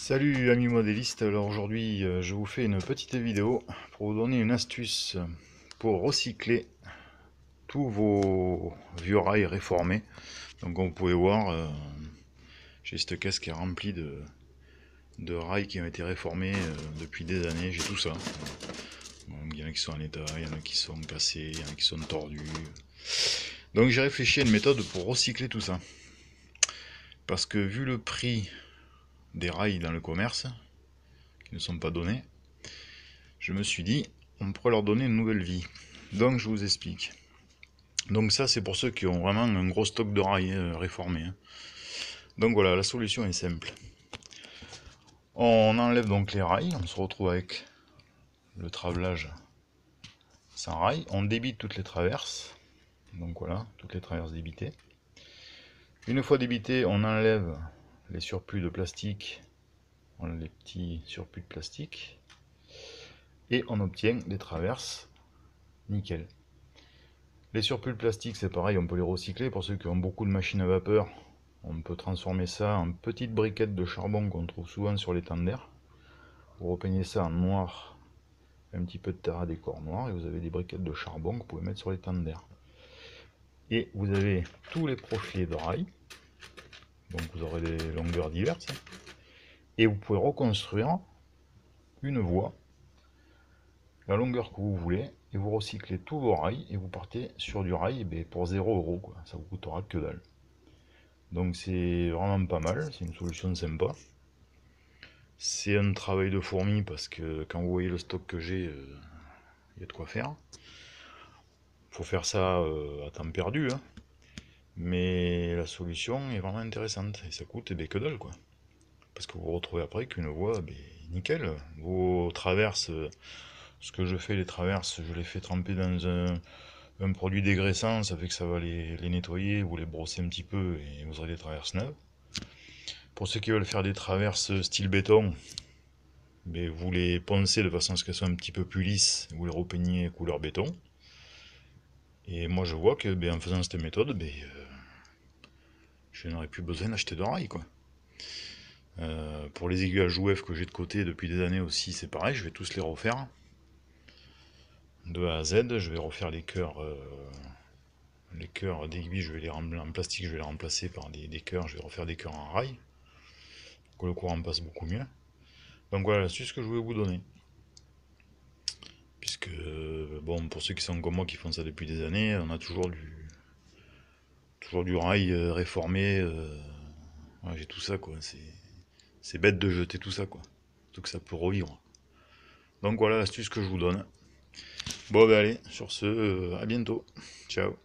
Salut amis modélistes, alors aujourd'hui je vous fais une petite vidéo pour vous donner une astuce pour recycler tous vos vieux rails réformés. Donc comme vous pouvez voir, j'ai cette caisse qui est remplie de rails qui ont été réformés depuis des années, j'ai tout ça. Il y en a qui sont en état, il y en a qui sont cassés, il y en a qui sont tordus. Donc j'ai réfléchi à une méthode pour recycler tout ça. Parce que vu le prix des rails dans le commerce, qui ne sont pas donnés, je me suis dit, on pourrait leur donner une nouvelle vie. Donc je vous explique. Donc ça c'est pour ceux qui ont vraiment un gros stock de rails réformés. Donc voilà, la solution est simple. On enlève donc les rails, on se retrouve avec le travelage sans rail. On débite toutes les traverses. Donc voilà, toutes les traverses débitées. Une fois débitées, on enlève les surplus de plastique, les petits surplus de plastique. Et on obtient des traverses nickel. Les surplus de plastique, c'est pareil, on peut les recycler. Pour ceux qui ont beaucoup de machines à vapeur, on peut transformer ça en petites briquettes de charbon qu'on trouve souvent sur les tenders. Vous repeignez ça en noir, un petit peu de terre à décor noir, et vous avez des briquettes de charbon que vous pouvez mettre sur les tenders. Et vous avez tous les profils de rails, donc vous aurez des longueurs diverses, et vous pouvez reconstruire une voie, la longueur que vous voulez, et vous recyclez tous vos rails, et vous partez sur du rail pour 0 €, quoi. Ça vous coûtera que dalle. Donc c'est vraiment pas mal, c'est une solution sympa. C'est un travail de fourmi parce que quand vous voyez le stock que j'ai, il y a de quoi faire. Faut faire ça à temps perdu, hein. Mais la solution est vraiment intéressante et ça coûte que dalle, quoi. Parce que vous vous retrouvez après qu'une voie, nickel. Vos traverses, ce que je fais, les traverses, je les fais tremper dans un produit dégraissant, ça fait que ça va les nettoyer, vous les brossez un petit peu et vous aurez des traverses neuves. Pour ceux qui veulent faire des traverses style béton, vous les poncez de façon à ce qu'elles soient un petit peu plus lisses, vous les repeignez couleur béton. Et moi je vois que en faisant cette méthode, je n'aurai plus besoin d'acheter de rails, quoi. Pour les aiguilles HOF que j'ai de côté depuis des années aussi, c'est pareil, je vais tous les refaire. De A à Z, je vais refaire les cœurs d'aiguilles, je vais les en plastique, je vais les remplacer par des cœurs, je vais refaire des cœurs en rail. Que le courant passe beaucoup mieux. Donc voilà l'astuce que je voulais vous donner. Puisque, bon, pour ceux qui sont comme moi qui font ça depuis des années, on a toujours du rail réformé. Ouais, j'ai tout ça, quoi. C'est bête de jeter tout ça, quoi. Surtout que ça peut revivre. Donc voilà l'astuce que je vous donne. Bon, allez, sur ce, à bientôt. Ciao.